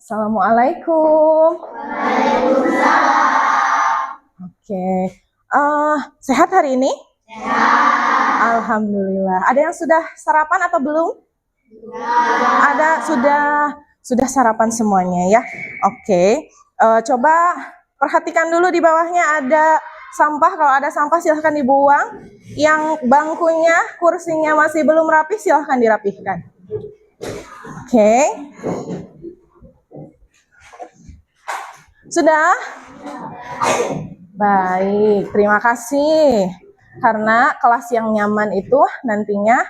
Assalamualaikum. Oke, sehat hari ini? Sehat. Alhamdulillah. Ada yang sudah sarapan atau belum? Ada, sudah sarapan semuanya ya. Oke, coba perhatikan dulu di bawahnya ada sampah. Kalau ada sampah silahkan dibuang. Yang bangkunya, kursinya masih belum rapi, silahkan dirapihkan. Oke. Sudah? Baik, terima kasih. Karena kelas yang nyaman itu nantinya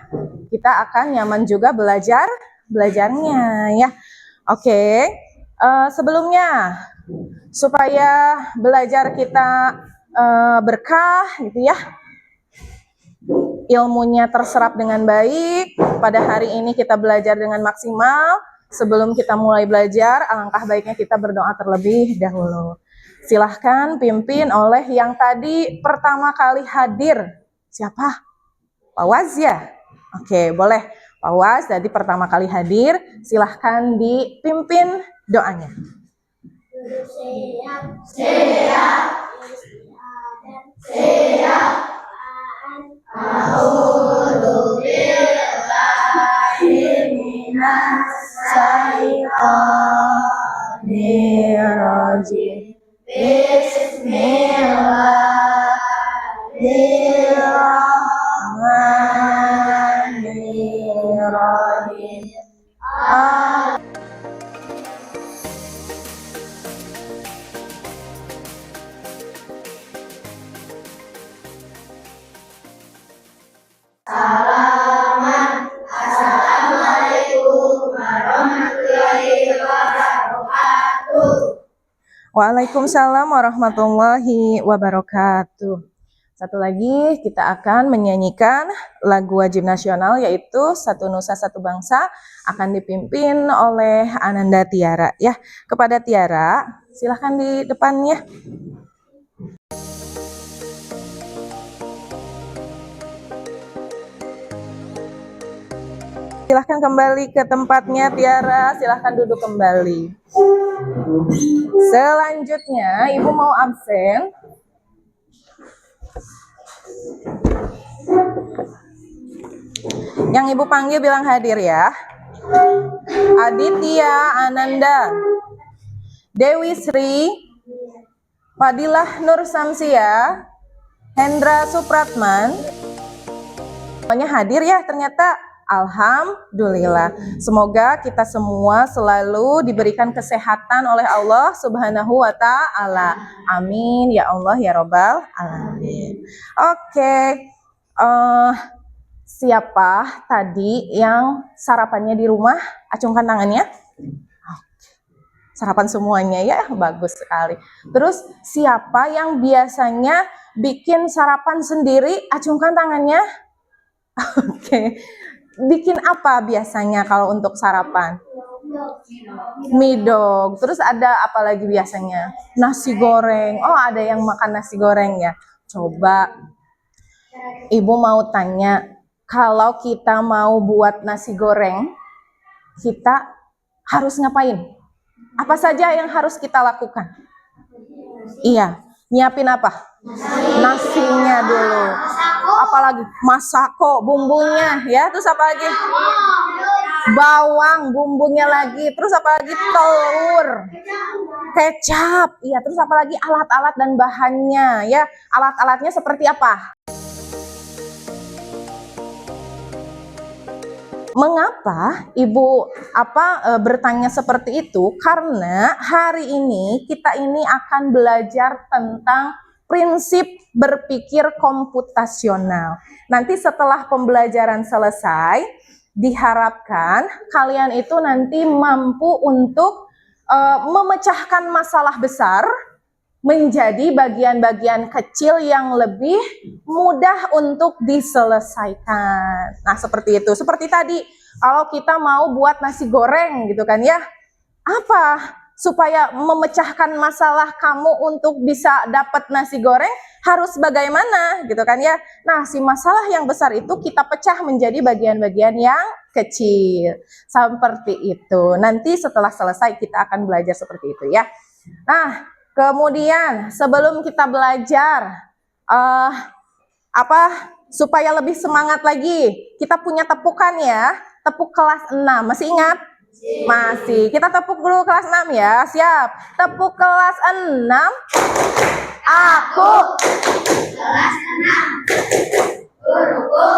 kita akan nyaman juga belajarnya ya. Oke, sebelumnya supaya belajar kita berkah gitu ya, ilmunya terserap dengan baik. Pada hari ini kita belajar dengan maksimal. Sebelum kita mulai belajar, alangkah baiknya kita berdoa terlebih dahulu. Silahkan pimpin oleh yang tadi pertama kali hadir. Siapa? Pak Waz ya? Oke, boleh. Pak Waz tadi pertama kali hadir. Silahkan dipimpin doanya. Bismillahirrahmanirrahim. Waalaikumsalam warahmatullahi wabarakatuh. Satu lagi kita akan menyanyikan lagu wajib nasional yaitu Satu Nusa Satu Bangsa, akan dipimpin oleh Ananda Tiara ya. Kepada Tiara, silahkan di depannya. Silahkan kembali ke tempatnya Tiara, silahkan duduk kembali. Selanjutnya, Ibu mau absen. Yang Ibu panggil bilang hadir ya. Aditya Ananda, Dewi Sri, Fadilah Nur Samsia, Hendra Supratman. Semuanya hadir ya ternyata. Alhamdulillah. Semoga kita semua selalu diberikan kesehatan oleh Allah Subhanahu wa Ta'ala. Amin ya Allah ya Robbal alamin. Oke. Siapa tadi yang sarapannya di rumah? Acungkan tangannya. Sarapan semuanya ya, bagus sekali. Terus siapa yang biasanya bikin sarapan sendiri? Acungkan tangannya. Oke. Bikin apa biasanya kalau untuk sarapan? Midog. Terus ada apa lagi biasanya? Nasi goreng. Oh, ada yang makan nasi goreng ya. Coba Ibu mau tanya, kalau kita mau buat nasi goreng, kita harus ngapain? Apa saja yang harus kita lakukan? Iya, nyiapin apa? Nasinya dulu. Apalagi masako bumbunya ya, terus apa lagi? Bawang bumbunya lagi, terus apa lagi? Telur, kecap, iya, terus apa lagi? Alat-alat dan bahannya ya. Alat-alatnya seperti apa? Mengapa Ibu bertanya seperti itu? Karena hari ini kita ini akan belajar tentang prinsip berpikir komputasional. Nanti setelah pembelajaran selesai, diharapkan kalian itu nanti mampu untuk memecahkan masalah besar menjadi bagian-bagian kecil yang lebih mudah untuk diselesaikan. Nah, seperti itu. Seperti tadi, kalau kita mau buat nasi goreng gitu kan ya, apa supaya memecahkan masalah kamu untuk bisa dapat nasi goreng? harus bagaimana gitu kan ya. Nah, si masalah yang besar itu kita pecah menjadi bagian-bagian yang kecil. Seperti itu. Nanti setelah selesai kita akan belajar seperti itu ya. Nah, kemudian sebelum kita belajar supaya lebih semangat lagi, kita punya tepukan ya. Tepuk kelas 6. Masih ingat? Masih. Kita tepuk dulu kelas 6 ya. Siap. Tepuk kelas 6. Aku kelas 6. Guruku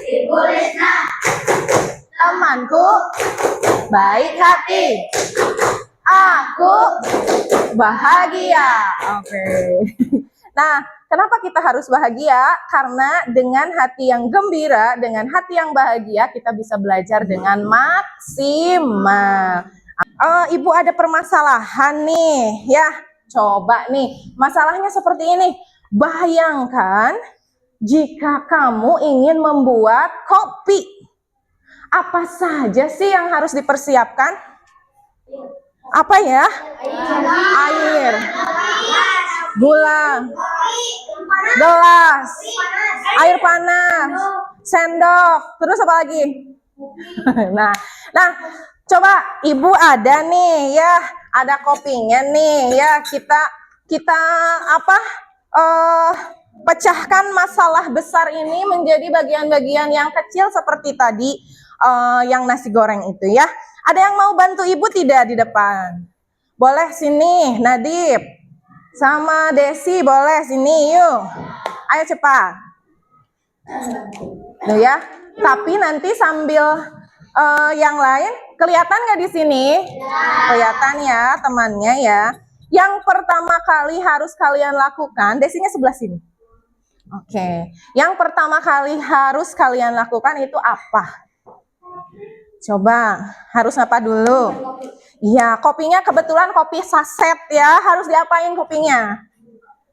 Ibu Lisna. Temanku baik hati. Aku bahagia. Oke. Nah, kenapa kita harus bahagia? Karena dengan hati yang gembira, dengan hati yang bahagia, kita bisa belajar dengan maksimal. Ibu ada permasalahan nih, ya. Coba nih, masalahnya seperti ini. Bayangkan jika kamu ingin membuat kopi. Apa saja sih yang harus dipersiapkan? Apa ya? Air. Gula, gelas, air panas, sendok, terus apa lagi? Nah, coba ibu ada nih ya, ada kopinya nih ya. Kita pecahkan masalah besar ini menjadi bagian-bagian yang kecil seperti tadi yang nasi goreng itu ya. Ada yang mau bantu ibu tidak di depan? Boleh sini, Nadib. Sama Desi boleh sini yuk. Ayo cepat. Tuh ya. Tapi nanti sambil yang lain kelihatan nggak di sini? Kelihatan ya temannya ya. Yang pertama kali harus kalian lakukan, Desinya sebelah sini. Oke. Yang pertama kali harus kalian lakukan itu apa? Coba, harus apa dulu? Iya, kopinya kebetulan kopi saset ya. Harus diapain kopinya?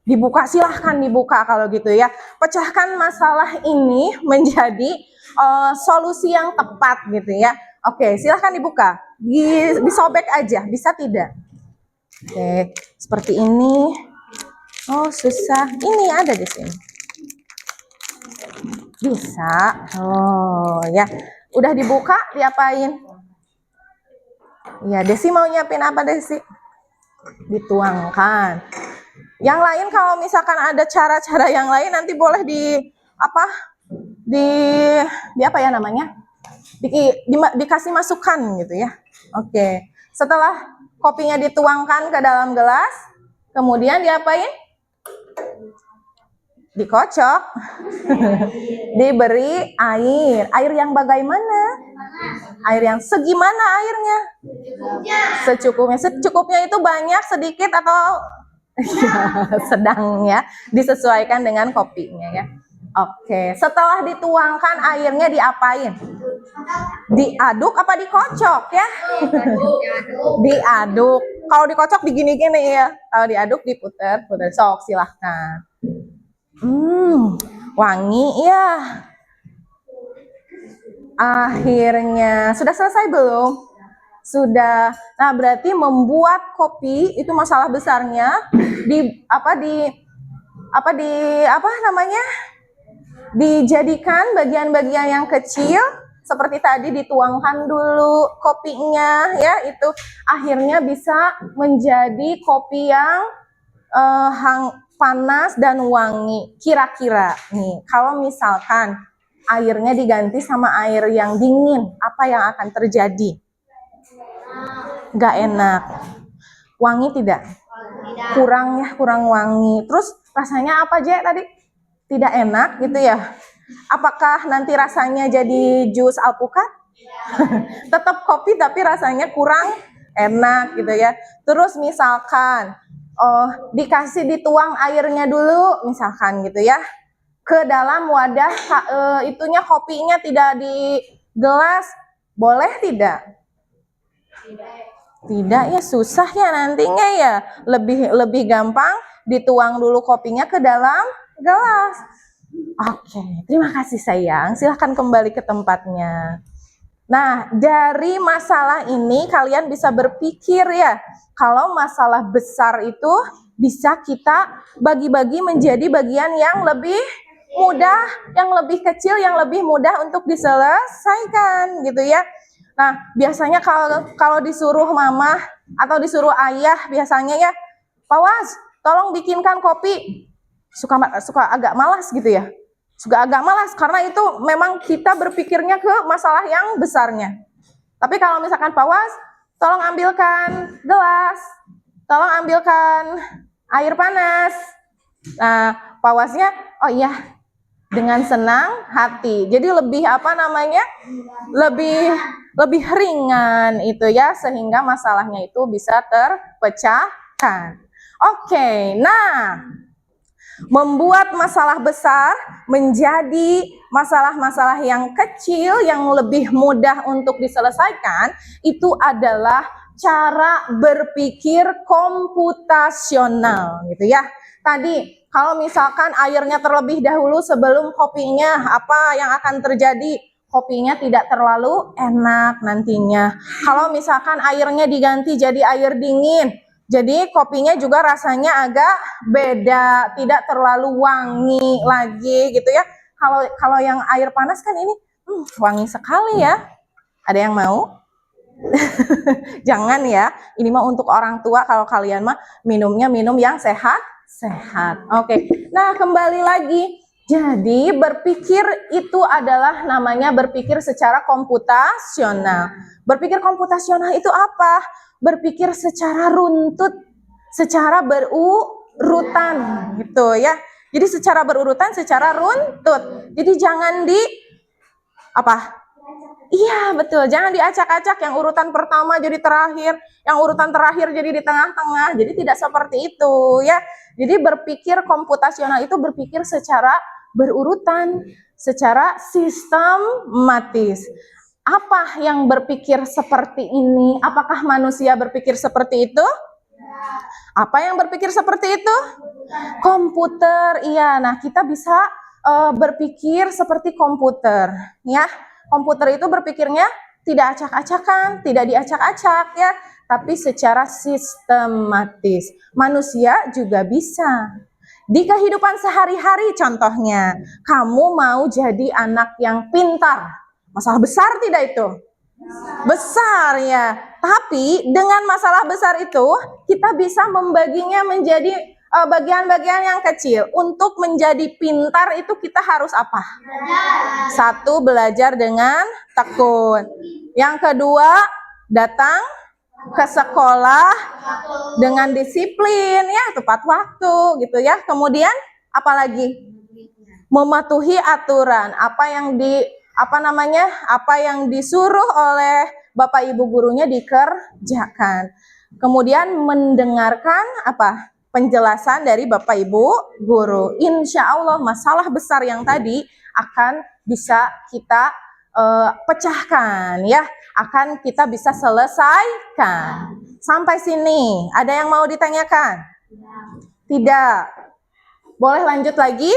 Dibuka, silahkan dibuka kalau gitu ya. Pecahkan masalah ini menjadi solusi yang tepat gitu ya. Oke, silahkan dibuka. Disobek aja, bisa tidak? Oke, seperti ini. Oh, susah. Ini ada di sini. Bisa. Oh, ya. Udah dibuka, diapain? Ya, Desi mau nyiapin apa, Desi? Dituangkan. Yang lain kalau misalkan ada cara-cara yang lain nanti boleh dikasih masukan gitu ya. Oke. Setelah kopinya dituangkan ke dalam gelas, kemudian diapain? Dikocok. Diberi air. Air yang bagaimana? Air yang segimana airnya? Secukupnya. Secukupnya itu banyak, sedikit, atau sedang ya. Disesuaikan dengan kopinya ya. Oke, setelah dituangkan airnya diapain? Diaduk apa dikocok ya? Diaduk. Kalau dikocok digini-gini ya. Kalau diaduk diputer. Sok, silahkan. Wangi ya. Akhirnya sudah selesai belum? Sudah. Nah, berarti membuat kopi itu masalah besarnya dijadikan bagian-bagian yang kecil seperti tadi, dituangkan dulu kopinya ya, itu akhirnya bisa menjadi kopi yang panas dan wangi. Kira-kira nih, kalau misalkan airnya diganti sama air yang dingin, apa yang akan terjadi? Gak enak. Wangi tidak? Kurang ya, kurang wangi. Terus rasanya apa aja tadi? Tidak enak gitu ya. Apakah nanti rasanya jadi jus alpukat? Tetap kopi tapi rasanya kurang enak gitu ya. Terus misalkan dituang airnya dulu misalkan gitu ya, ke dalam wadah itunya, kopinya tidak di gelas, boleh tidak? Tidak ya, susah ya nantinya ya. Lebih gampang dituang dulu kopinya ke dalam gelas. Oke, terima kasih sayang. Silahkan kembali ke tempatnya. Nah, dari masalah ini kalian bisa berpikir ya, kalau masalah besar itu bisa kita bagi-bagi menjadi bagian yang lebih mudah, yang lebih kecil, yang lebih mudah untuk diselesaikan gitu ya. Nah, biasanya kalau disuruh mama atau disuruh ayah biasanya ya, "Pawas, tolong bikinkan kopi." Suka agak malas gitu ya. Suka agak malas karena itu memang kita berpikirnya ke masalah yang besarnya. Tapi kalau misalkan Pawas, tolong ambilkan gelas, tolong ambilkan air panas. Nah, Pawasnya, "Oh iya," dengan senang hati. Jadi lebih lebih ringan itu ya, sehingga masalahnya itu bisa terpecahkan. Oke, nah, membuat masalah besar menjadi masalah-masalah yang kecil yang lebih mudah untuk diselesaikan itu adalah cara berpikir komputasional gitu ya. Tadi kalau misalkan airnya terlebih dahulu sebelum kopinya, apa yang akan terjadi? Kopinya tidak terlalu enak nantinya. Kalau misalkan airnya diganti jadi air dingin, jadi kopinya juga rasanya agak beda, tidak terlalu wangi lagi gitu ya. Kalau yang air panas kan ini wangi sekali ya. Ada yang mau? Jangan ya. Ini mah untuk orang tua, kalau kalian mah minumnya minum yang sehat. Oke. Nah, kembali lagi. Jadi berpikir itu adalah namanya berpikir secara komputasional. Berpikir komputasional itu apa? Berpikir secara runtut, secara berurutan gitu ya. Jadi secara berurutan, secara runtut. Jadi jangan apa? Iya betul, jangan diacak-acak, yang urutan pertama jadi terakhir, yang urutan terakhir jadi di tengah-tengah. Jadi tidak seperti itu ya. Jadi berpikir komputasional itu berpikir secara berurutan, secara sistematis. Apa yang berpikir seperti ini? Apakah manusia berpikir seperti itu? Apa yang berpikir seperti itu? Komputer, iya. Nah, kita bisa berpikir seperti komputer, ya. Komputer itu berpikirnya tidak acak-acakan, tidak diacak-acak, ya, tapi secara sistematis. Manusia juga bisa. Di kehidupan sehari-hari contohnya, kamu mau jadi anak yang pintar. Masalah besar tidak itu? Besar ya. Tapi dengan masalah besar itu, kita bisa membaginya menjadi bagian-bagian yang kecil. Untuk menjadi pintar itu kita harus apa? Satu, belajar dengan tekun. Yang kedua, datang ke sekolah dengan disiplin ya, tepat waktu gitu ya. Kemudian apalagi? Mematuhi aturan, apa yang disuruh oleh Bapak Ibu gurunya dikerjakan. Kemudian mendengarkan penjelasan dari Bapak Ibu guru. Insya Allah masalah besar yang tadi akan bisa kita pecahkan ya, akan kita bisa selesaikan. Sampai sini ada yang mau ditanyakan? Tidak. Boleh lanjut lagi?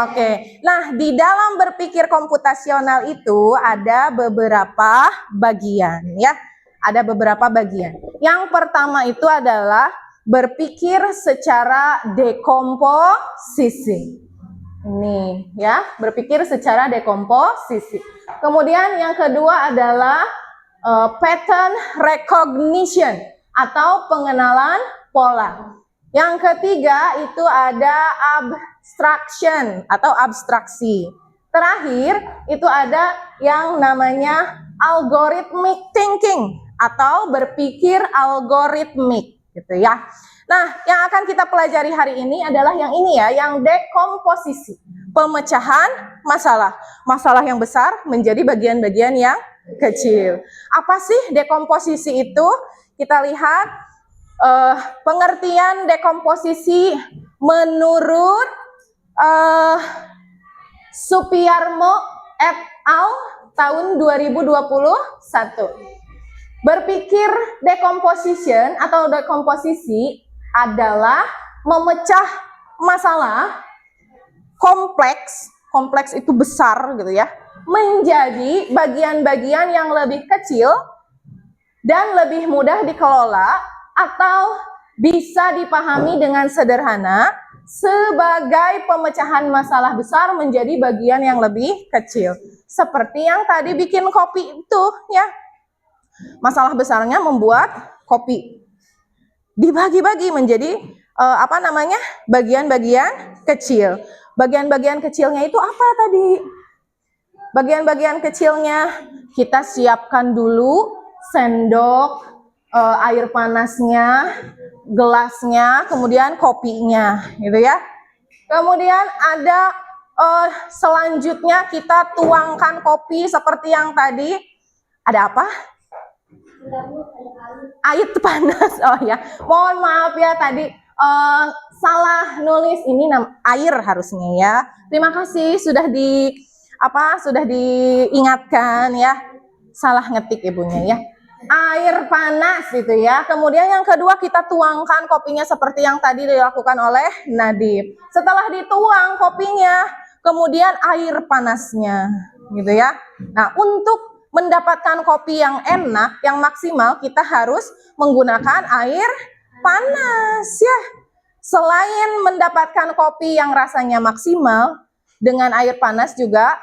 Oke. Nah, di dalam berpikir komputasional itu ada beberapa bagian ya. Ada beberapa bagian. Yang pertama itu adalah berpikir secara dekomposisi. Ini ya, berpikir secara dekomposisi. Kemudian yang kedua adalah pattern recognition atau pengenalan pola. Yang ketiga itu ada abstraction atau abstraksi. Terakhir itu ada yang namanya algorithmic thinking atau berpikir algoritmik gitu ya. Nah, yang akan kita pelajari hari ini adalah yang ini ya, yang dekomposisi. Pemecahan masalah. Masalah yang besar menjadi bagian-bagian yang kecil. Apa sih dekomposisi itu? Kita lihat pengertian dekomposisi menurut Supiarmo et al. Tahun 2021. Berpikir decomposition atau dekomposisi adalah memecah masalah kompleks itu besar gitu ya, menjadi bagian-bagian yang lebih kecil dan lebih mudah dikelola atau bisa dipahami dengan sederhana sebagai pemecahan masalah besar menjadi bagian yang lebih kecil. Seperti yang tadi bikin kopi itu ya. Masalah besarnya membuat kopi. Dibagi-bagi menjadi bagian-bagian kecil. Bagian-bagian kecilnya itu apa tadi? Bagian-bagian kecilnya kita siapkan dulu sendok, air panasnya, gelasnya, kemudian kopinya, gitu ya. Kemudian ada selanjutnya kita tuangkan kopi seperti yang tadi. Ada apa? Air panas. Oh ya, mohon maaf ya tadi salah nulis ini air harusnya ya. Terima kasih sudah diingatkan ya. Salah ngetik ibunya ya. Air panas itu ya. Kemudian yang kedua kita tuangkan kopinya seperti yang tadi dilakukan oleh Nadib. Setelah dituang kopinya, kemudian air panasnya gitu ya. Nah, untuk mendapatkan kopi yang enak, yang maksimal, kita harus menggunakan air panas ya. Selain mendapatkan kopi yang rasanya maksimal, dengan air panas juga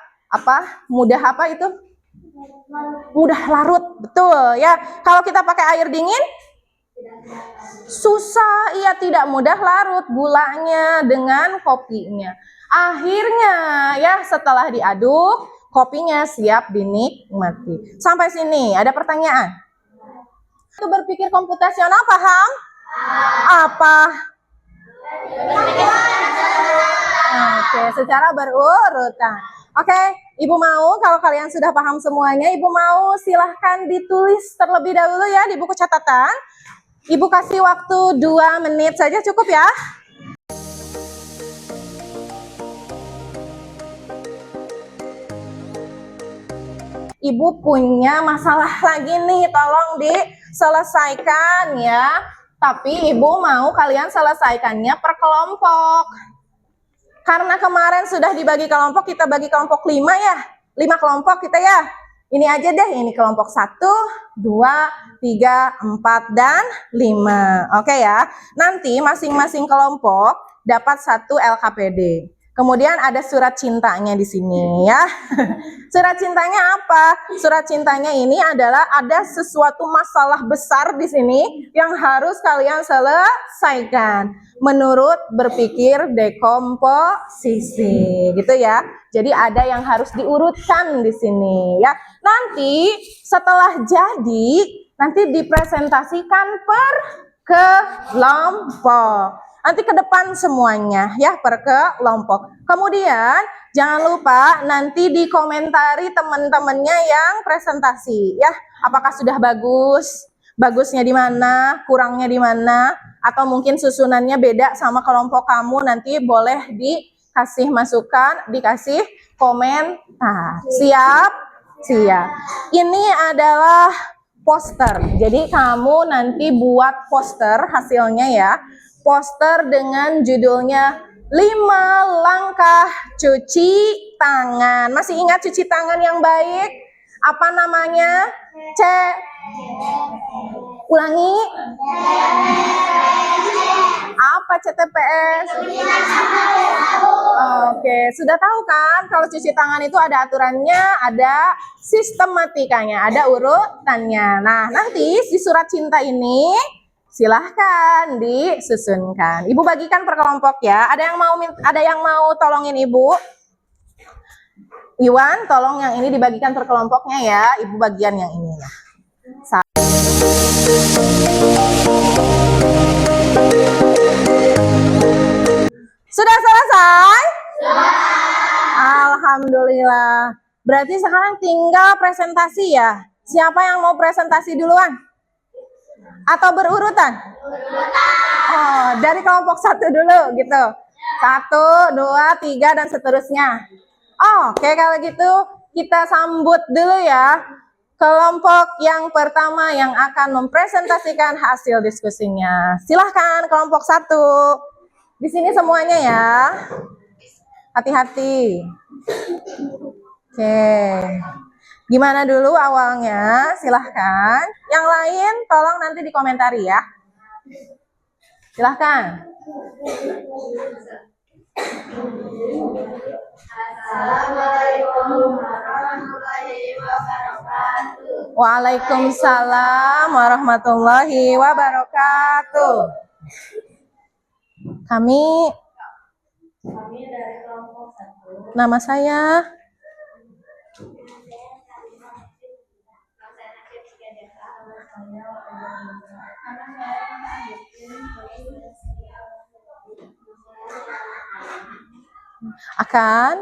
mudah larut, betul ya. Kalau kita pakai air dingin, susah, ia tidak mudah larut gulanya dengan kopinya. Akhirnya ya setelah diaduk, kopinya siap dinikmati. Sampai sini ada pertanyaan? Itu berpikir komputasional paham? Apa? Oke, secara berurutan. Oke, Ibu mau kalau kalian sudah paham semuanya, Ibu mau silahkan ditulis terlebih dahulu ya di buku catatan. Ibu kasih waktu 2 menit saja cukup ya. Ibu punya masalah lagi nih, tolong diselesaikan ya. Tapi Ibu mau kalian selesaikannya per kelompok. Karena kemarin sudah dibagi kelompok, kita bagi kelompok 5 ya. 5 kelompok kita ya. Ini aja deh, ini kelompok 1, 2, 3, 4, dan 5. Oke ya. Nanti masing-masing kelompok dapat 1 LKPD. Kemudian ada surat cintanya di sini ya. Surat cintanya apa? Surat cintanya ini adalah ada sesuatu masalah besar di sini yang harus kalian selesaikan menurut berpikir dekomposisi, gitu ya. Jadi ada yang harus diurutkan di sini ya. Nanti setelah jadi, nanti dipresentasikan per kelompok. Nanti ke depan semuanya ya, per kelompok. Kemudian jangan lupa nanti dikomentari teman-temannya yang presentasi ya. Apakah sudah bagus? Bagusnya di mana? Kurangnya di mana? Atau mungkin susunannya beda sama kelompok kamu, nanti boleh dikasih masukan, dikasih komentar. Siap? Siap. Ini adalah poster. Jadi kamu nanti buat poster hasilnya ya. Poster dengan judulnya 5 langkah cuci tangan. Masih ingat cuci tangan yang baik? Apa namanya? Ulangi. Apa CTPS? Oke, sudah tahu kan kalau cuci tangan itu ada aturannya, ada sistematikanya, ada urutannya. Nah, nanti di surat cinta ini silahkan disusunkan. Ibu bagikan per kelompok ya. Ada yang mau tolongin Ibu? Iwan, tolong yang ini dibagikan per kelompoknya ya. Ibu bagian yang ini ya. Sudah selesai? Sudah. Alhamdulillah. Berarti sekarang tinggal presentasi ya. Siapa yang mau presentasi duluan? Atau berurutan? Oh, dari kelompok 1 dulu gitu. 1, 2, 3 dan seterusnya. Oke, kalau gitu kita sambut dulu ya kelompok yang pertama yang akan mempresentasikan hasil diskusinya. Silahkan kelompok 1. Di sini semuanya ya. Hati-hati. Oke. Gimana dulu awalnya? Silahkan. Yang lain tolong nanti dikomentari ya. Silahkan. Assalamualaikum warahmatullahi wabarakatuh. Waalaikumsalam warahmatullahi wabarakatuh. Kami dari kelompok 1. Nama saya akan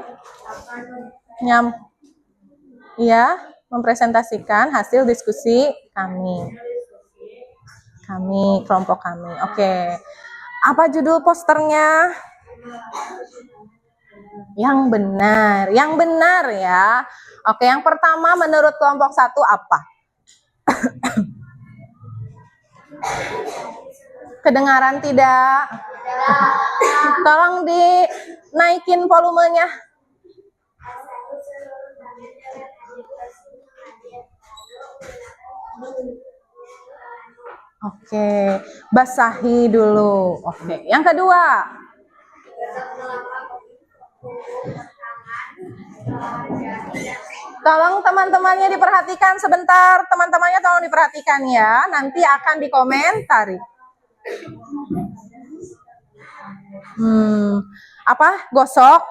mempresentasikan hasil diskusi kami kelompok kami. Oke. Apa judul posternya? Yang benar ya. Oke, yang pertama menurut kelompok 1 apa? Kedengaran tidak? Tolong dinaikin volumenya. Oke, basahi dulu. Oke, yang kedua. Tolong teman-temannya diperhatikan sebentar. Teman-temannya tolong diperhatikan ya. Nanti akan dikomentari. Apa? Gosok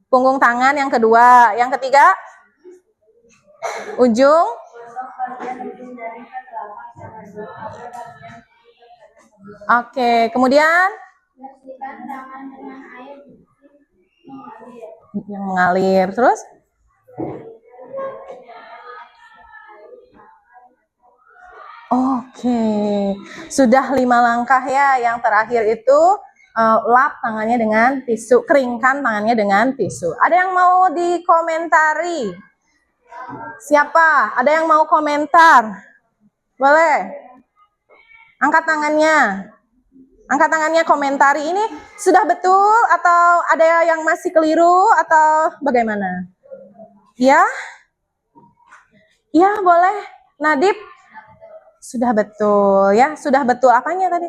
punggung tangan yang kedua. Yang ketiga? Ujung. Oke, kemudian yang mengalir. Terus? Oke, sudah 5 langkah ya. Yang terakhir itu lap tangannya dengan tisu, keringkan tangannya dengan tisu. Ada yang mau dikomentari? Siapa? Ada yang mau komentar? Boleh? Angkat tangannya. Angkat tangannya, komentari ini sudah betul atau ada yang masih keliru atau bagaimana? Ya? Ya, boleh. Nadib? Sudah betul ya, sudah betul. Apanya tadi?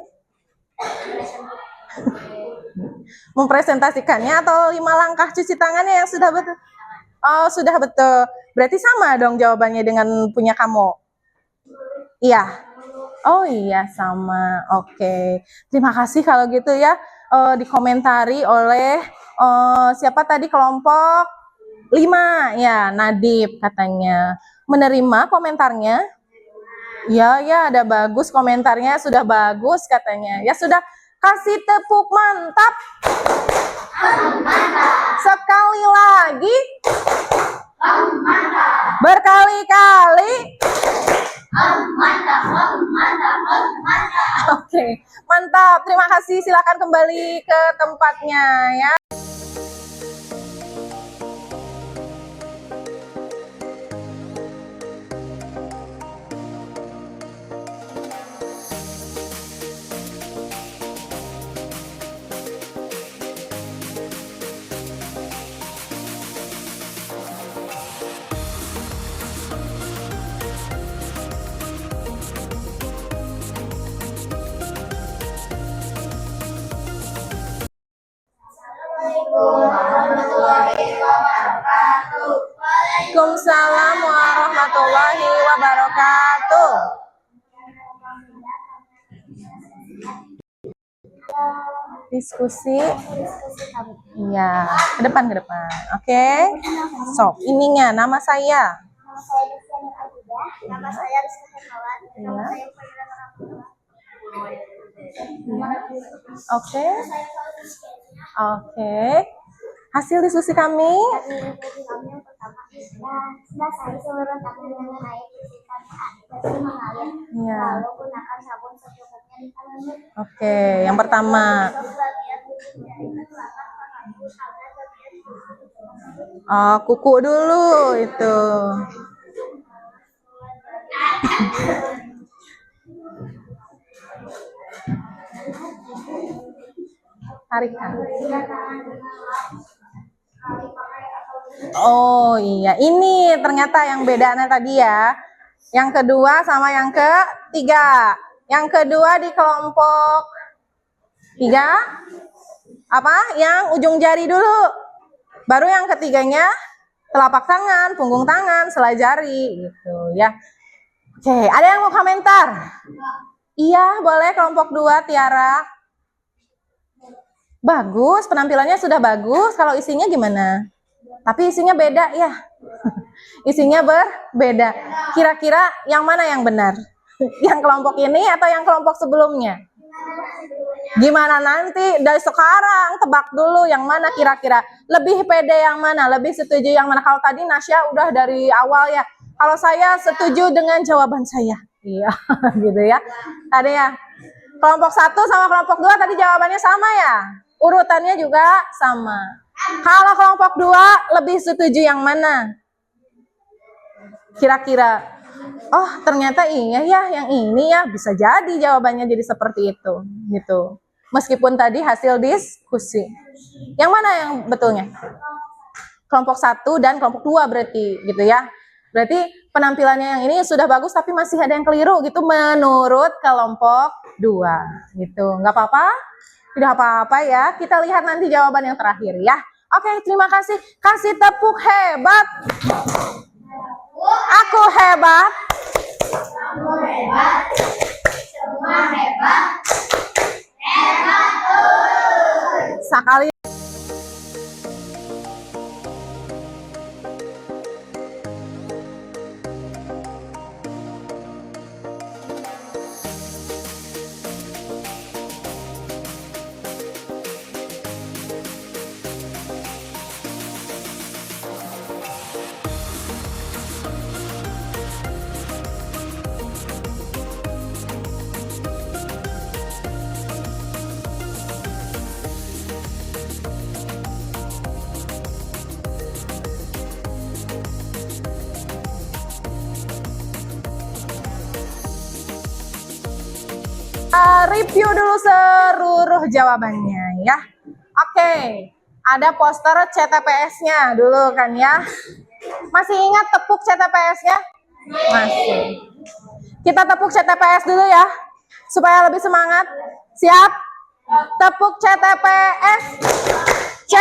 Mempresentasikannya atau 5 langkah cuci tangannya yang sudah betul? Oh, sudah betul. Berarti sama dong jawabannya dengan punya kamu? Iya. Oh iya, sama. Oke. Terima kasih kalau gitu ya. Dikomentari oleh siapa tadi, kelompok 5 ya, Nadib katanya. Menerima komentarnya? Ya, ada bagus komentarnya, sudah bagus katanya. Ya sudah, kasih tepuk mantap. Sekali lagi. Berkali-kali. Oke, mantap. Terima kasih. Silakan kembali ke tempatnya ya. Waalaikumsalam warahmatullahi wabarakatuh. Diskusi. Iya, ke depan. Oke. So, ininya nama saya. Nama saya Rizka Hermawan. Nama saya Fadila Rahmatullah. Oke. Hasil diskusi kami. Yang pertama, basahi seluruh tangan dengan air bersihkan air mengalir. Lalu gunakan sabun secukupnya di tanganmu. Oke, yang pertama. Kuku dulu itu. Tarikan. Oh iya, ini ternyata yang bedanya tadi ya. Yang kedua sama yang ketiga. Yang kedua di kelompok 3, apa? Yang ujung jari dulu. Baru yang ketiganya telapak tangan, punggung tangan, selai jari gitu ya. Oke, ada yang mau komentar? Iya, boleh kelompok 2 Tiara. Bagus, penampilannya sudah bagus. Kalau isinya gimana? Tapi isinya beda ya. Isinya berbeda. Kira-kira yang mana yang benar? Yang kelompok ini atau yang kelompok sebelumnya? Gimana nanti? Dari sekarang tebak dulu yang mana kira-kira. Lebih pede yang mana? Lebih setuju yang mana? Kalau tadi Nasya udah dari awal ya. Kalau saya setuju dengan jawaban saya. Iya, gitu ya. Tadi ya. Kelompok 1 sama kelompok 2 tadi jawabannya sama ya? Urutannya juga sama. Kalau kelompok 2 lebih setuju yang mana? Kira-kira, oh ternyata iya ya yang ini ya, bisa jadi jawabannya jadi seperti itu gitu. Meskipun tadi hasil diskusi. Yang mana yang betulnya? Kelompok 1 dan kelompok 2 berarti gitu ya. Berarti penampilannya yang ini sudah bagus tapi masih ada yang keliru gitu menurut kelompok 2 gitu. Nggak apa-apa? Tidak apa-apa ya. Kita lihat nanti jawaban yang terakhir ya. Oke, terima kasih. Kasih tepuk hebat. Aku hebat. Kamu hebat. Semua hebat. Hebat. Sekali. Review dulu seluruh jawabannya ya. Oke, ada poster CTPS-nya dulu kan ya. Masih ingat tepuk CTPS-nya? Masih. Kita tepuk CTPS dulu ya, supaya lebih semangat. Siap? Tepuk CTPS. C.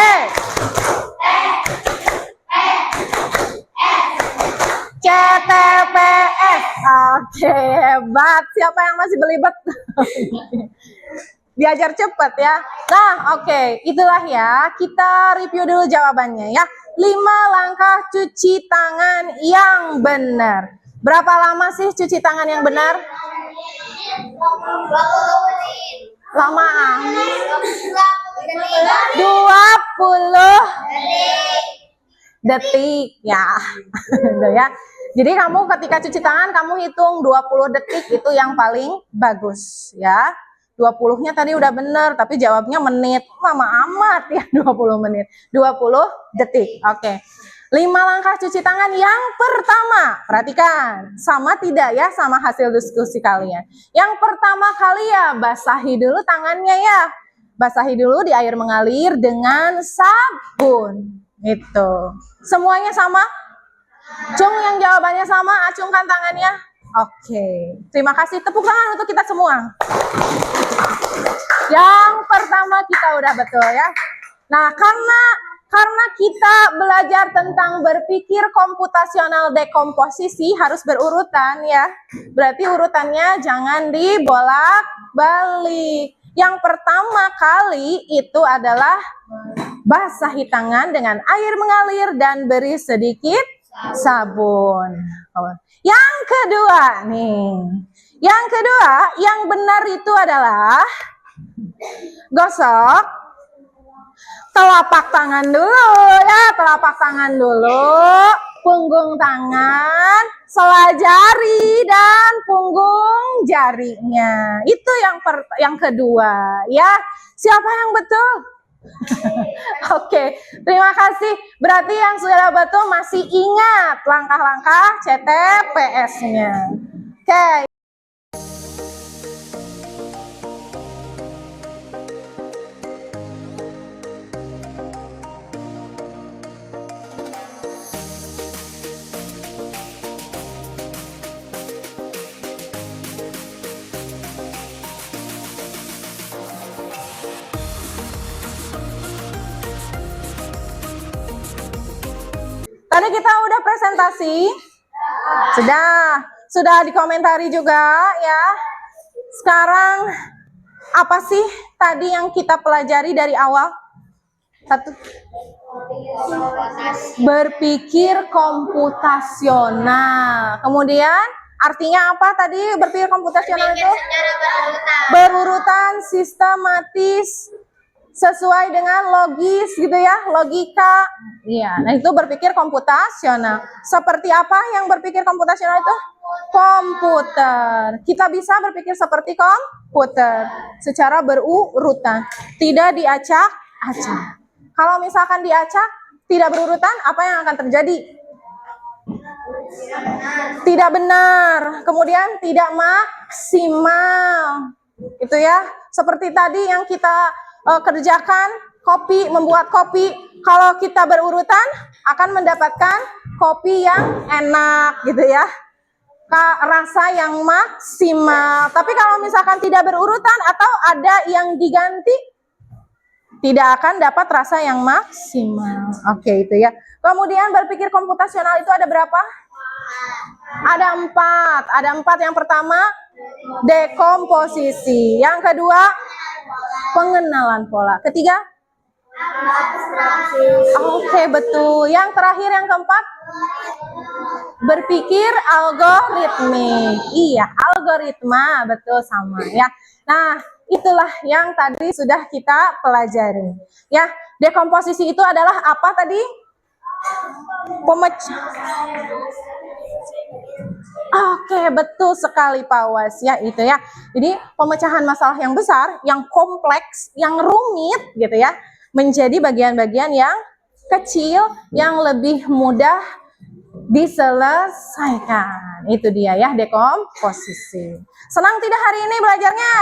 CTPS. Oke, hebat. Siapa yang masih belibet? Diajar cepet ya. Nah, oke. Itulah ya. Kita review dulu jawabannya ya. 5 langkah cuci tangan yang benar. Berapa lama sih cuci tangan yang benar? Lama. 20 detik ya. Ya. Jadi kamu ketika cuci tangan kamu hitung 20 detik itu yang paling bagus ya. 20-nya tadi udah bener tapi jawabnya menit. Lama amat ya 20 menit. 20 detik. Oke. 5 langkah cuci tangan yang pertama. Perhatikan, sama tidak ya sama hasil diskusi kalian. Yang pertama kali ya basahi dulu tangannya ya. Basahi dulu di air mengalir dengan sabun. Itu. Semuanya sama? Cung yang jawabannya sama, acungkan tangannya. Oke. Terima kasih. Tepuk tangan untuk kita semua. Yang pertama kita udah betul ya. Nah, karena kita belajar tentang berpikir komputasional dekomposisi harus berurutan ya. Berarti urutannya jangan dibolak-balik. Yang pertama kali itu adalah basahi tangan dengan air mengalir dan beri sedikit sabun. Yang kedua nih. Yang kedua, yang benar itu adalah gosok telapak tangan dulu ya, telapak tangan dulu, punggung tangan, selai jari dan punggung jarinya. Itu yang kedua ya. Siapa yang betul? Oke, terima kasih. Berarti yang sudah betul masih ingat langkah-langkah CTPS-nya. Oke. Tadi kita udah presentasi. Sudah dikomentari juga ya. Sekarang apa sih tadi yang kita pelajari dari awal? Satu. Berpikir komputasional. Kemudian artinya apa tadi berpikir komputasional itu? Berurutan, sistematis, sesuai dengan logis gitu ya, logika. Iya, nah itu berpikir komputasional. Seperti apa yang berpikir komputasional itu? Komputer. Kita bisa berpikir seperti komputer secara berurutan, tidak diacak-acak. Kalau misalkan diacak, tidak berurutan, apa yang akan terjadi? Tidak benar. Kemudian tidak maksimal. Itu ya. Seperti tadi yang kita kerjakan, membuat kopi. Kalau kita berurutan, akan mendapatkan kopi yang enak gitu ya. Rasa yang maksimal. Tapi kalau misalkan tidak berurutan atau ada yang diganti, tidak akan dapat rasa yang maksimal. Oke, itu ya. Kemudian berpikir komputasional itu ada berapa? Ada 4. Ada 4. Yang pertama, dekomposisi. Yang kedua, pengenalan pola. Ketiga? Oke, betul. Yang terakhir, yang keempat? Berpikir algoritmik. Iya, algoritma. Betul, sama ya. Nah, itulah yang tadi sudah kita pelajari. Ya, dekomposisi itu adalah apa tadi? Oke, betul sekali Pak Was ya, itu ya. Jadi pemecahan masalah yang besar, yang kompleks, yang rumit gitu ya, menjadi bagian-bagian yang kecil, yang lebih mudah diselesaikan. Itu dia ya, dekomposisi. Senang tidak hari ini belajarnya?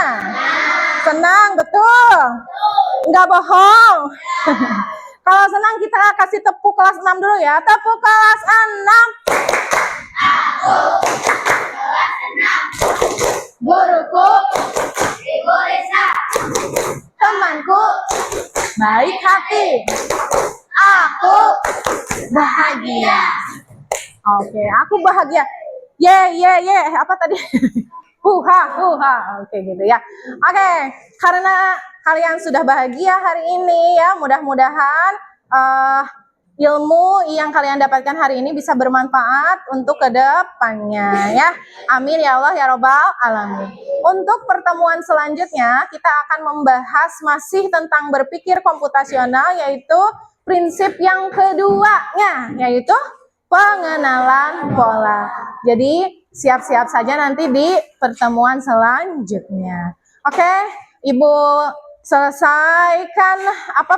Senang, betul? Enggak bohong. Kalau senang kita kasih tepuk kelas 6 dulu ya. Tepuk kelas 6. Guruku, Ibu Risa. Temanku, baik hati. Aku bahagia. Oke, aku bahagia. Ye. Apa tadi? Huha. Oke, gitu ya. Oke, karena kalian sudah bahagia hari ini ya, mudah-mudahan ilmu yang kalian dapatkan hari ini bisa bermanfaat untuk kedepannya ya. Amin ya Allah ya Robbal Alamin. Untuk pertemuan selanjutnya kita akan membahas masih tentang berpikir komputasional, yaitu prinsip yang keduanya, yaitu pengenalan pola. Jadi siap-siap saja nanti di pertemuan selanjutnya. Oke, Ibu selesaikan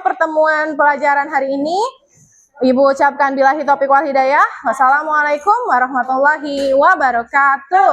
pertemuan pelajaran hari ini. Ibu ucapkan billahi taufiq wal hidayah. Wassalamualaikum warahmatullahi wabarakatuh.